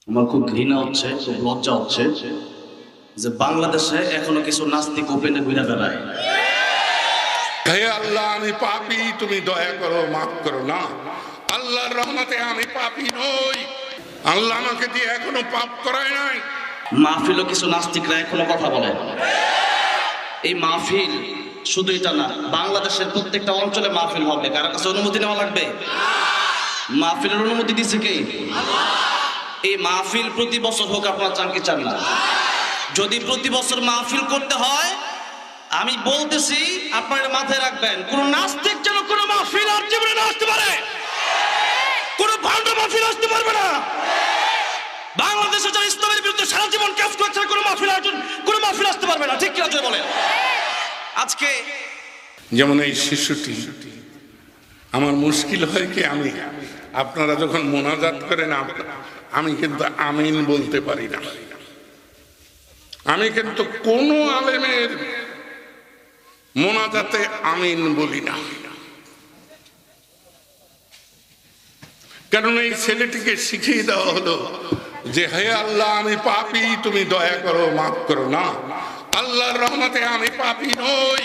আমার খুব ঘৃণা হচ্ছে, খুব লজ্জা হচ্ছে যে বাংলাদেশে এখনো কিছু নাস্তিক ওপেনে ঘুরে বেড়ায়। হে আল্লাহ, আমি পাপী, তুমি দয়া করো, মাফ করো। না, আল্লাহর রহমতে আমি পাপী নই। আল্লাহ আমাকে দিয়ে এখনো পাপ করায় নাই। মাহফিলও কিছু নাস্তিকরা এখনো কথা বলে। এই মাহফিল শুধু এটা না, বাংলাদেশের প্রত্যেকটা অঞ্চলে মাহফিল হবে। কারো কাছে অনুমতি নেওয়া লাগবে? মাহফিলের অনুমতি দিচ্ছে কে? এই মাহফিল প্রতি বছর হোক, আপনারা চান কি চান না? যদি প্রতি বছর মাহফিল করতে হয়, আমি বলতেছি আপনারা মাথায় রাখবেন, কোন নাস্তিক যেন কোন মাহফিল আর জীবনে না আসতে পারে, কোন ভান্ড মাহফিল আসতে পারবে না। বাংলাদেশে যারা ইসলামের বিরুদ্ধে সারা জীবন কাজ করছে, কোন মাহফিল আসতে পারবে না। ঠিক কি না বলেন? আজকে যেমন এই শিশুটি, আমার মুশকিল হয় কি, আমি আপনারা যখন মোনাজাত করেন, আমি কিন্তু আমিন বলতে পারি না। আমি কিন্তু কোন আলেমের মোনাজাতে আমিন বলি না, কারণ এই ছেলেটিকে শিখিয়ে দেওয়া হলো যে হে আল্লাহ, আমি পাপী, তুমি দয়া করো, মাফ করো। না, আল্লাহর রহমতে আমি পাপী নই।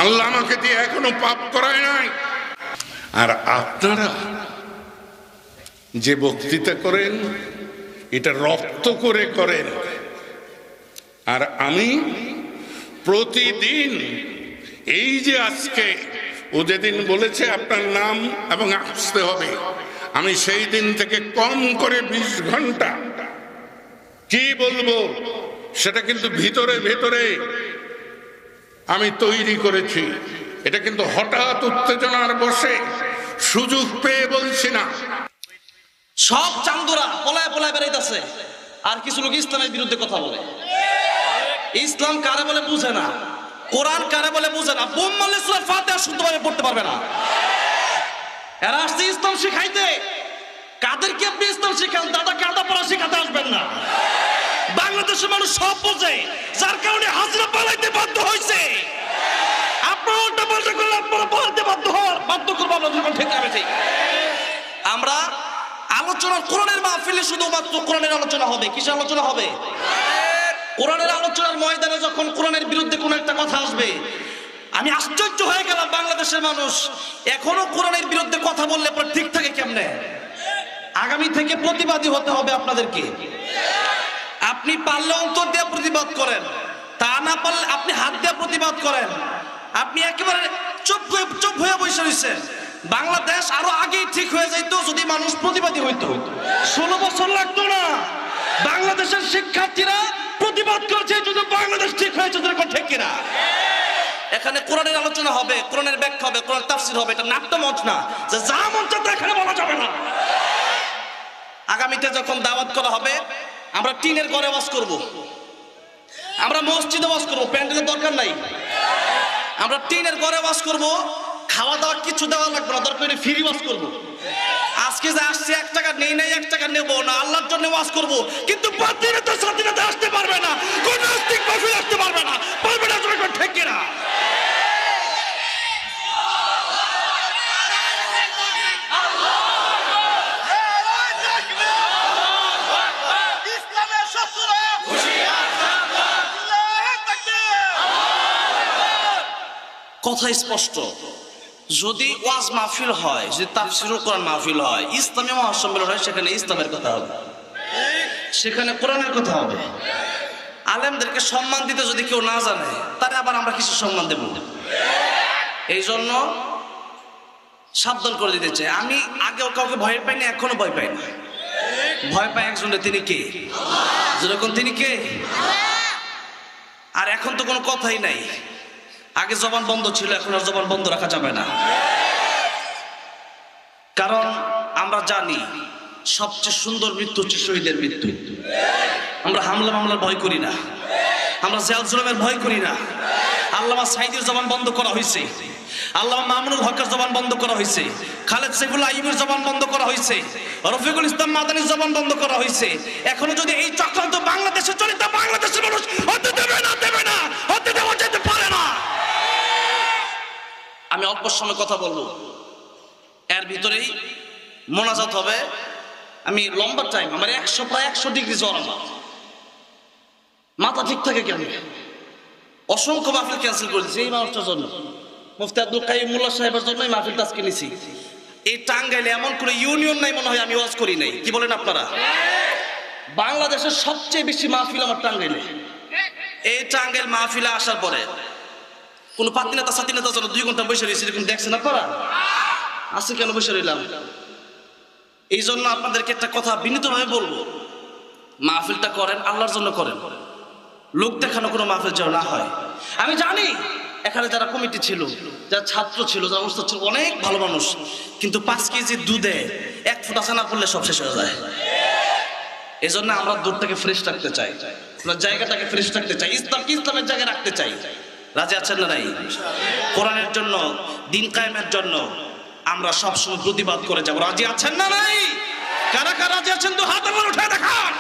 আল্লাহ আমাকে দিয়ে এখনো পাপ করায় নাই। আর আপনারা যে বক্তৃতা করেন, এটা রক্ত করে করেন। আর আমি প্রতিদিন, এই যে আজকে ও যেদিন বলেছে আপনার নাম এবং আসতে হবে, আমি সেই দিন থেকে কম করে 20 ঘন্টা কি বলবো সেটা কিন্তু ভিতরে ভেতরে আমি তৈরি করেছি। এটা কিন্তু হঠাৎ উত্তেজনার বসে সুযোগ পেয়ে বলছি না। সব চান্দুরা পলায় পলায় বেড়াইতেছে, আর কিছু লোক ইসলামের বিরুদ্ধে কথা বলে। ইসলাম কারে বলে বুঝে না, কোরআন কারে বলে বুঝে না। বোম মারলে সূরা ফাতিহা শুদ্ধভাবে পড়তে পারবে না। এরা আসছে ইসলাম শিখাইতে। কাদেরকে আপনি ইসলাম শিখান? দাদাকে আদা পড়া শিখাতে আসবেন না। বাংলাদেশের মানুষ সব বোঝে, যার কারণে হাজিরা পালাইতে বাধ্য হয়েছে। আপনারা উল্টা পাল্টা করলে আপনারা পালাইতে বাধ্য করবো আমরা। যখন ঠিক হবে, ঠিক আমরা আলোচনা, কোরআনের মাহফিলে শুধুমাত্র কোরআনের আলোচনা হবে। কিসের আলোচনা হবে? কোরআনের আলোচনার ময়দানে যখন কোরআনের বিরুদ্ধে কোনো একটা কথা আসবে, আমি আশ্চর্য হয়ে গেলাম বাংলাদেশের মানুষ এখনো কোরআনের বিরুদ্ধে কথা বললে পর ঠিক থাকে কেমনে। আগামী থেকে প্রতিবাদী হতে হবে আপনাদেরকে। আপনি পারলে অন্তর দিয়ে প্রতিবাদ করেন, তা না পারলে আপনি হাত দিয়ে প্রতিবাদ করেন। আপনি একেবারে চুপ হয়ে বসে রয়েছেন। বাংলাদেশ আরো আগেই ঠিক হয়ে যেত যদি মানুষ প্রতিবাদী হইতো। 16 বছর লাগতো না। বাংলাদেশের শিক্ষার্থীরা প্রতিবাদ করছে, যদি বাংলাদেশ ঠিক হয়েছে। ঠিক কিনা? এখানে কোরআনের আলোচনা হবে, কোরআনের ব্যাখ্যা হবে, কোরআন তাফসীর হবে। এটা নাট্য মঞ্চ না যে যা মন চায় এখানে বলা যাবে না। আগামীতে যখন দাওয়াত করা হবে, আমরা টিনের ঘরে ওয়াজ করব, আমরা মসজিদে ওয়াজ করব, প্যান্ডেলের দরকার নাই। আমরা টিনের ঘরে ওয়াজ করব, খাওয়া দাওয়া কিছু দেওয়া লাগবে না, দরকার ফ্রি ওয়াজ করব। আজকে যে আসছে 1 টাকা নেই নাই, 1 টাকা নেব না, আল্লাহর জন্য ওয়াজ করব। কিন্তু বাতিলে তো স্বাধীনতা আসতে পারবে না, কোন নাস্তিক মাহফিল আসতে পারবে না, পারবে না। তুমি ঠিক কিনা? কথা স্পষ্ট। যদি ওয়াজ মাহফিল হয়, যদি তাফসীরুল কোরআন মাহফিল হয়, ইসলামী মহাসম্মেলন হয়, সেখানে ইসলামের কথা হবে, সেখানে কোরআনের কথা হবে। আলেমদেরকে সম্মান দিতে যদি কেউ না জানে, তাহলে আবার আমরা কিছু সম্মান দেব। এই জন্য সাবধান করে দিতে চাই। আমি আগেও কাউকে ভয় পাইনি, এখনো ভয় পাই না। ভয় পাই একজনের, তিনি কে? যেরকম তিনি কে। আর এখন তো কোনো কথাই নাই। আগে জবান বন্ধ ছিল, এখন আর জবান বন্ধ রাখা যাবে না। কারণ আমরা জানি সবচেয়ে সুন্দর মৃত্যু হচ্ছে শহীদের মৃত্যু। আমরা হামলা মামলার ভয় করি না, আমরা জেল জুলুমের ভয় করি না। আল্লামা সাঈদীর জবান বন্ধ করা হয়েছে, আল্লামা মামুনুল হকের জবান বন্ধ করা হয়েছে, খালেদ সাইফুল্লাহ আইয়ুবের জবান বন্ধ করা হয়েছে, রফিকুল ইসলাম মাদানির জবান বন্ধ করা হয়েছে। এখনো যদি এই চক্রান্ত বাংলাদেশে চলে, তা বাংলাদেশের মানুষ হতে দেবে না, হতে দেওয়া যেতে পারে না। অল্প সময় কথা বলবো, এর ভিতরেই মোনাজাত হবে। আমি লম্বা টাইম, আমার প্রায় 100 ডিগ্রি জ্বর, আমার মাথা ঠিক থাকে কেন? অসংখ্য মাহফিল ক্যান্সেল করে দিয়েছি এই মানুষটার জন্য, মুফতি আব্দুল কাইয়ুম মোল্লা সাহেবের জন্য এই মাহফিলটা আজকে নিছি। এই টাঙ্গাইলে এমন কোনো ইউনিয়ন নাই মনে হয় আমি ওয়াজ করি নাই, কি বলেন আপনারা? বাংলাদেশের সবচেয়ে বেশি মাহফিল আমার টাঙ্গাইলে। এই টাঙ্গাইল মাহফিলে আসার পরে কোন পাতিনেতা সাতিনেতা জন্য 2 ঘন্টা বসে রয়েছে, এরকম দেখছেন আপনারা? আজকে কেন বসে রইলাম? এই জন্য আপনাদেরকে একটা কথা বিনীতভাবে বলবো, মাহফিলটা করেন আল্লাহর জন্য করেন, লোক দেখানো কোনো মাহফিল যেন না হয়। আমি জানি এখানে যারা কমিটি ছিল, যারা ছাত্র ছিল, যারা উস্তাদ ছিল, অনেক ভালো মানুষ, কিন্তু 5 কেজি দুধে 1 ফোঁটা ছানা পড়লে সব শেষ হয়ে যায়। এই জন্য আমরা দুধটাকে ফ্রেশ রাখতে চাই, জায়গাটাকে ফ্রেশ রাখতে চাই, ইসলামকে ইসলামের জায়গায় রাখতে চাই। রাজি আছেন না নাই? কোরআনের জন্য, দিন কায়েমের জন্য আমরা সবসময় প্রতিবাদ করে যাবো। রাজি আছেন না নাই? কারা কারা রাজি আছেন তো হাত আমার উঠে দেখান।